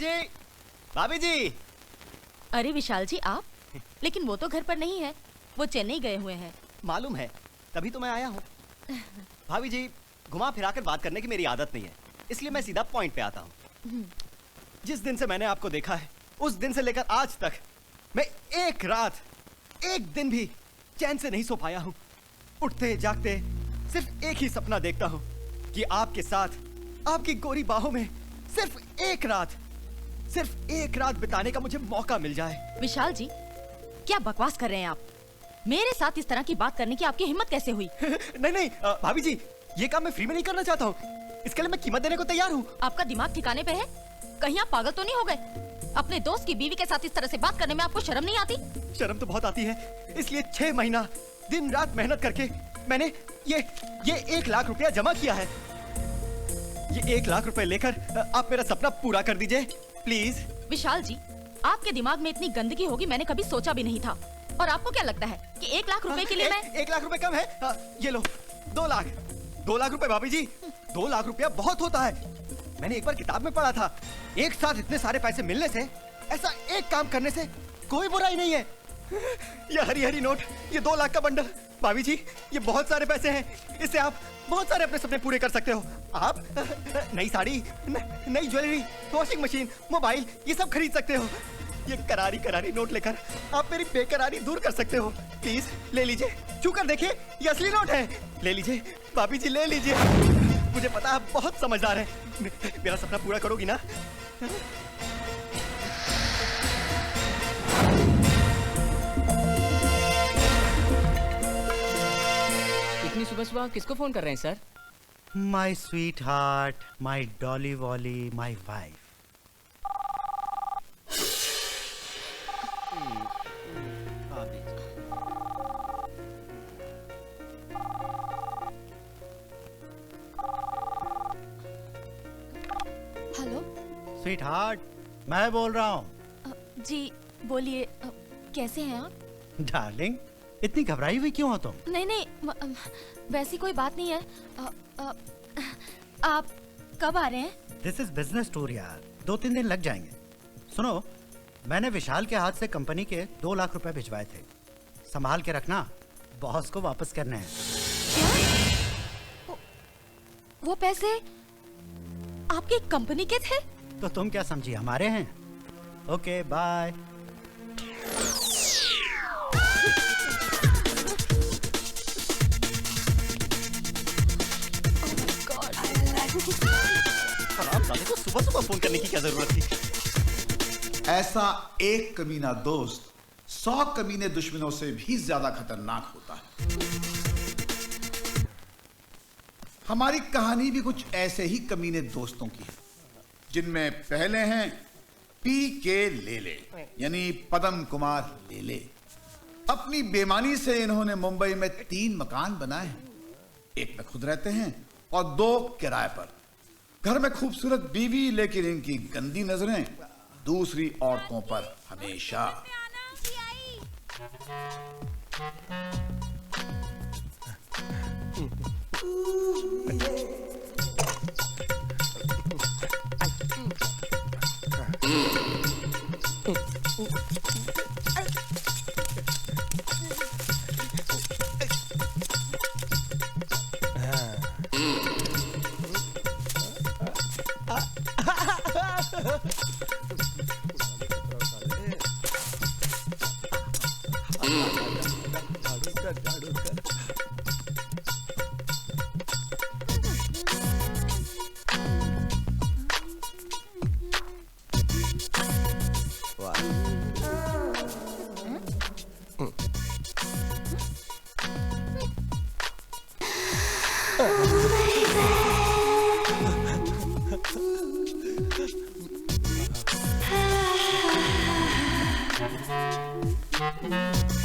जी, भाभी जी। अरे विशाल जी आप, लेकिन वो तो घर पर नहीं है, वो चेन्नई गए हुए हैं। मालूम है, तभी तो मैं आया हूँ। भाभी जी, घुमा फिरा कर बात करने की मेरी आदत नहीं है, इसलिए मैं सीधा पॉइंट पे आता हूँ। जिस दिन से मैंने आपको देखा है, उस दिन से लेकर आज तक मैं एक रात, एक दिन भी चैन से नहीं सो पाया हूँ। उठते जागते सिर्फ एक ही सपना देखता हूँ कि आपके साथ, आपकी गोरी बाहों में सिर्फ एक रात बिताने का मुझे मौका मिल जाए। विशाल जी, क्या बकवास कर रहे हैं आप? मेरे साथ इस तरह की बात करने की आपकी हिम्मत कैसे हुई? नहीं भाभी जी, ये काम मैं फ्री में नहीं करना चाहता हूँ, इसके लिए मैं कीमत देने को तैयार हूँ। आपका दिमाग ठिकाने पे है? कहीं आप पागल तो नहीं हो गए? अपने दोस्त की बीवी के साथ इस तरह से बात करने में आपको शर्म नहीं आती? शर्म तो बहुत आती है, इसलिए 6 महीना दिन रात मेहनत करके मैंने ये 1 लाख रुपया जमा किया है। ये 1 लाख रुपए लेकर आप मेरा सपना पूरा कर दीजिए प्लीज। विशाल जी, आपके दिमाग में इतनी गंदगी होगी मैंने कभी सोचा भी नहीं था। और आपको क्या लगता है कि 1 लाख रुपए के लिए मैं 1 लाख रुपए कम है? ये लो 2 लाख रुपए भाभी जी, 2 लाख रुपया बहुत होता है। मैंने एक बार किताब में पढ़ा था, एक साथ इतने सारे पैसे मिलने से, ऐसा एक काम करने से कोई बुराई नहीं है। ये हरी हरी नोट, ये 2 लाख का बंडल, भाभी जी ये बहुत सारे पैसे हैं, इससे आप बहुत सारे अपने सपने पूरे कर सकते हो। आप नई साड़ी, नई ज्वेलरी, वॉशिंग मशीन, मोबाइल, ये सब खरीद सकते हो। ये करारी करारी नोट लेकर आप मेरी बेकरारी दूर कर सकते हो। प्लीज ले लीजिए, छूकर देखिए, ये असली नोट है। ले लीजिए भाभी जी, ले लीजिए। मुझे पता है आप बहुत समझदार हैं, मेरा सपना पूरा करोगी ना? इतनी सुबह सुबह किसको फोन कर रहे हैं sir? My sweetheart, my dolly wally, my wife. Hello sweetheart, मैं बोल रहा हूँ। जी बोलिए, कैसे हैं आप? डार्लिंग, इतनी घबराई हुई क्यों हो तुम? नहीं, वैसी कोई बात नहीं है। आप कब आ रहे हैं? दिस इज बिजनेस टूर यार, 2-3 दिन लग जाएंगे। सुनो, मैंने विशाल के हाथ से कंपनी के 2 लाख रुपए भिजवाए थे, संभाल के रखना, बॉस को वापस करने हैं। क्या? वो पैसे आपकी कंपनी के थे? तो तुम क्या समझी, हमारे हैं? Okay bye. को सुबह सुबह फोन करने की क्या जरूरत थी? ऐसा एक कमीना दोस्त 100 कमीने दुश्मनों से भी ज्यादा खतरनाक होता है। हमारी कहानी भी कुछ ऐसे ही कमीने दोस्तों की है, जिनमें पहले हैं PK लेले, यानी पदम कुमार लेले। अपनी बेईमानी से इन्होंने मुंबई में 3 मकान बनाए हैं, एक में खुद रहते हैं और 2 किराए पर। घर में खूबसूरत बीवी, लेकिन इनकी गंदी नजरें दूसरी औरतों पर हमेशा।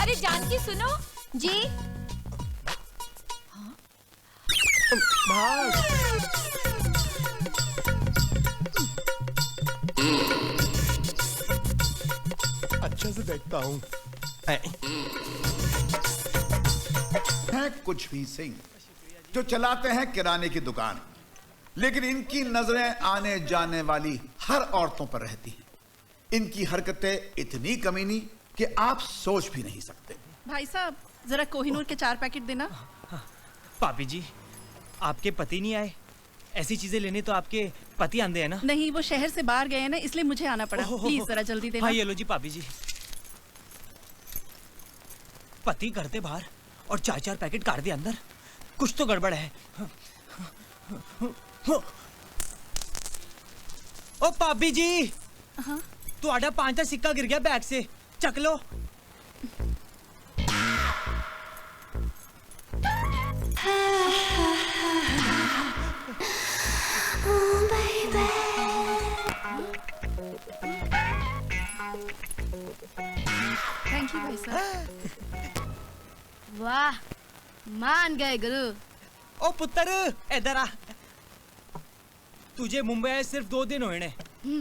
अरे जानकी सुनो जी। अच्छा से देखता हूँ। हैं कुछ भी सिंह, जो चलाते हैं किराने की दुकान, लेकिन इनकी नजरें आने जाने वाली हर औरतों पर रहती हैं। इनकी हरकतें इतनी कमीनी कि आप सोच भी नहीं सकते। भाई साहब जरा कोहिनूर के 4 पैकेट देना। भाभी जी, आपके पति नहीं आए? ऐसी चीजें लेने तो आपके पति आंदे हैं ना? नहीं, वो शहर से बाहर गए हैं ना, इसलिए मुझे आना पड़ा। प्लीज जरा जल्दी देना। हाँ ये लो जी भाभी जी। पति करते बाहर और 4-4 पैकेट कार दे अंदर, कुछ तो गड़बड़ है। ओ भाभी जी, ਤੁਹਾਡਾ 5 ਦਾ सिक्का गिर गया बैग से, चक लो। थैंक यू भाई साहब। वाह, मान गए गुरु। ओ पुत्र इधर आ। तुझे मुंबई आए सिर्फ 2 दिन होए ने,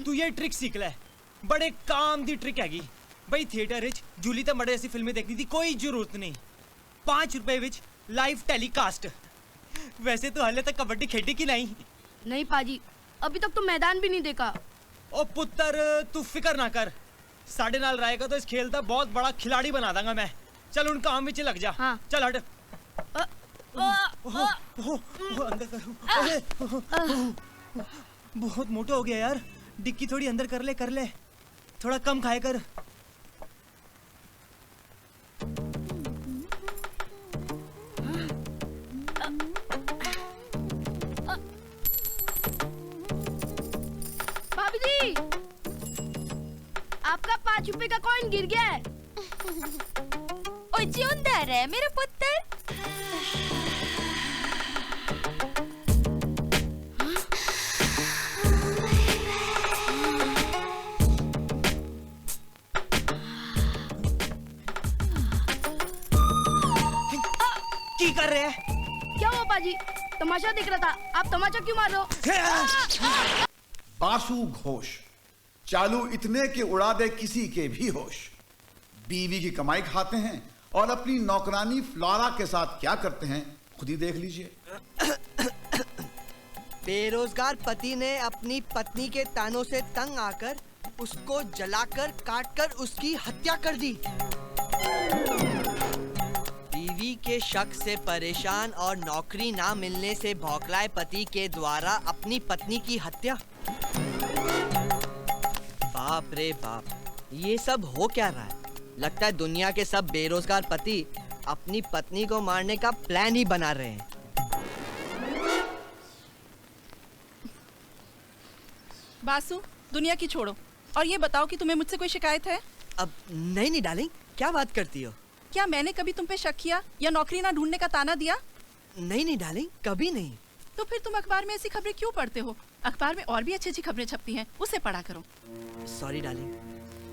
तू ये ट्रिक सीख ले। बड़े काम दी ट्रिक हैगी बई। थिएटर विच जूली ते मड़े ऐसी फिल्में देखनी थी, कोई जरूरत नहीं। 5 रुपए विच लाइव टेलीकास्ट। वैसे तो हाले तक कबड्डी खेडी की नहीं? नहीं पाजी, अभी तक तो मैदान भी नहीं देखा। ओ पुत्र तू फिक्र ना कर, साढ़े नाल रहेगा तो इस खेल का बहुत बड़ा खिलाड़ी बना दूंगा मैं। चल उन काम में लग जा। हाँ। चल हट। अंदर करो। बहुत मोटा हो गया यार, डिक्की थोड़ी अंदर कर ले, थोड़ा कम खाए कर। भाभी जी, आपका 5 रुपए का कॉइन गिर गया है। ओ जिंदा रहे मेरा पुत्र। की कर रहे हैं? क्या हुआ पाजी? तमाशा दिख रहा था, आप तमाशा क्यों मार रहे हो? बासु घोष, चालू इतने के उड़ा दे किसी के भी होश। बीवी की कमाई खाते हैं और अपनी नौकरानी फ्लोरा के साथ क्या करते हैं खुद ही देख लीजिए। बेरोजगार पति ने अपनी पत्नी के तानों से तंग आकर उसको जलाकर काटकर उसकी हत्या कर दी। बीवी के शक से परेशान और नौकरी ना मिलने से भौखलाए पति के द्वारा अपनी पत्नी की हत्या। बाप रे बाप, ये सब हो क्या रहा है? लगता है दुनिया के सब बेरोजगार पति अपनी पत्नी को मारने का प्लान ही बना रहे हैं। बासु, दुनिया की छोड़ो और ये बताओ कि तुम्हें मुझसे कोई शिकायत है? अब नहीं डार्लिंग, क्या बात करती हो? क्या मैंने कभी तुम पे शक किया या नौकरी ना ढूंढने का ताना दिया? नहीं डार्लिंग, कभी नहीं। तो फिर तुम अखबार में ऐसी खबरें क्यों पढ़ते हो? अखबार में और भी अच्छी खबरें छपती हैं, उसे पढ़ा करो। सॉरी डार्लिंग,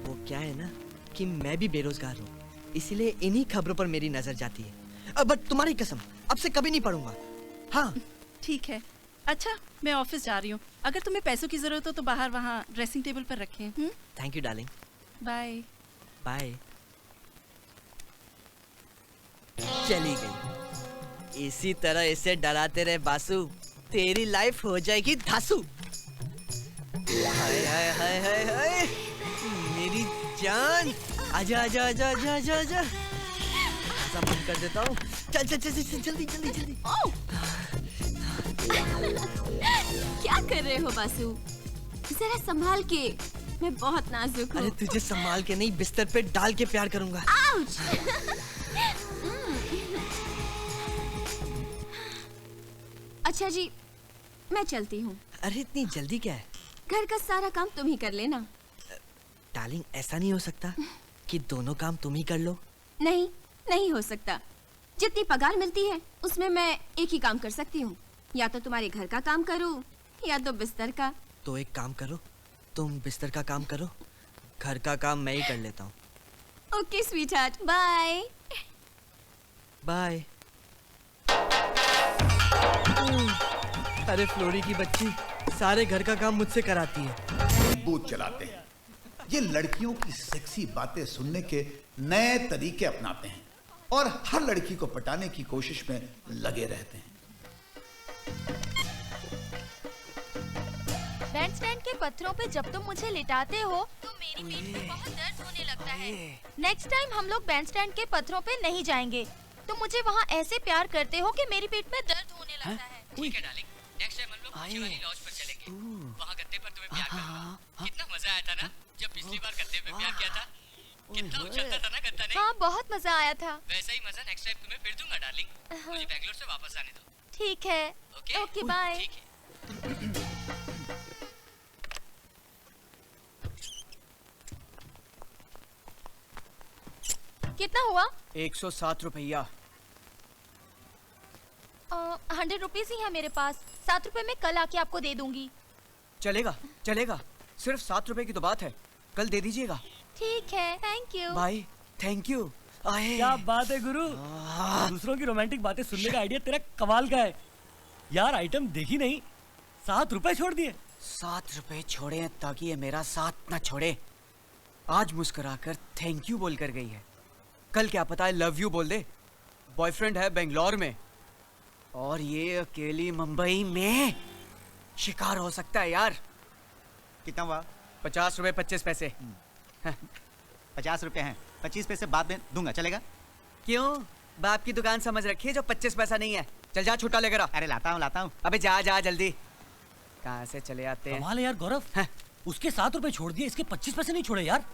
वो क्या है ना कि मैं भी बेरोजगार हूँ, इसीलिए इन्हीं खबरों पर मेरी नजर जाती है। बट तुम्हारी कसम, अब से कभी नहीं पढ़ूंगा। हाँ ठीक है। अच्छा, मैं ऑफिस जा रही हूँ। अगर तुम्हें पैसों की जरूरत हो तो बाहर वहाँ ड्रेसिंग टेबल पर रखें। Thank you darling. Bye bye. चली गई। इसी तरह इसे डराते रहे बासु, तेरी लाइफ हो जाएगी धासु। हाय हाय हाय हाय हाय, मेरी जान, आजा आजा आजा आजा आजा आजा। ऐसा मन कर देता हूँ। चल चल चल चल जल्दी जल्दी जल्दी। क्या कर रहे हो बासु? जरा संभाल के, मैं बहुत नाजुक हूँ। अरे तुझे संभाल के नहीं, बिस्तर पे डाल के प्यार करूंगा। आउच! अच्छा जी, मैं चलती हूँ। अरे इतनी जल्दी क्या है? घर का सारा काम तुम ही कर लेना। डार्लिंग, ऐसा नहीं हो सकता कि दोनों काम तुम ही कर लो। नहीं, नहीं हो सकता। जितनी पगार मिलती है उसमें मैं एक ही काम कर सकती हूँ। या तो तुम्हारे घर का काम करूँ या तो बिस्तर का। तो एक काम करो, तुम बिस्तर का काम करो, घर का काम मैं ही कर लेता हूँ। Okay sweetheart, bye. बाय। अरे फ्लोरी की बच्ची सारे घर का काम मुझसे कराती है। बूथ चलाते हैं, ये लड़कियों की सेक्सी बातें सुनने के नए तरीके अपनाते हैं और हर लड़की को पटाने की कोशिश में लगे रहते हैं। बैंडस्टैंड के पत्थरों पे जब तुम मुझे लिटाते हो तो मेरी पीठ में बहुत दर्द होने लगता है। नेक्स्ट टाइम हम लोग बैंडस्टैंड के पत्थरों पे नहीं जाएंगे। तुम मुझे वहाँ ऐसे प्यार करते हो कि मेरी पीठ में दर्द होने लगता है। ठीक है डार्लिंग, नेक्स्ट टाइम हम लोग पीछे वाली लॉज पर चलेंगे। वहाँ गद्दे पर तुम्हें प्यार करूंगा। कितना मजा आया था ना जब पिछली बार गद्दे पे प्यार किया था। कितना उछलता था ना गद्दा ने। हाँ, बहुत मजा आया था। वैसा ही मजा नेक्स्ट टाइम तुम्हें फिर दूंगा डार्लिंग। मुझे बैंगलोर से वापस आने दो। ठीक है। Okay bye. ठीक है। कितना हुआ? 107 रुपया। 100 रुपीज ही है मेरे पास। 7 रुपए में कल आके आपको दे दूंगी। चलेगा चलेगा, सिर्फ 7 रुपए की तो बात है, कल दे दीजिएगा। ठीक है, thank you. Bye, thank you. आए क्या बात है गुरु, दूसरों की रोमांटिक बातें सुनने का आइडिया तेरा कमाल का है यार। आइटम देखी नहीं, 7 रुपए छोड़ दिए। 7 रुपए छोड़े हैं ताकि ये मेरा साथ ना छोड़े। आज मुस्कुराकर थैंक यू बोल कर गई है, कल क्या पता है लव यू बोल दे। बॉयफ्रेंड है बेंगलोर में और ये अकेली मुंबई में। शिकार हो सकता है यार। कितना हुआ? 50 रुपए 25 पैसे। 50 रुपए हैं, 25 पैसे बाद में दूंगा, चलेगा? क्यों? बाप की दुकान समझ रखी है जो 25 पैसा नहीं है। चल जा छुट्टा लेकर आ। अरे लाता हूँ। अबे जा जा जल्दी। कहाँ से चले आते हैं? कमाल है यार गौरव, उसके 7 रुपए छोड़ दिए, इसके 25 पैसे नहीं छोड़े यार।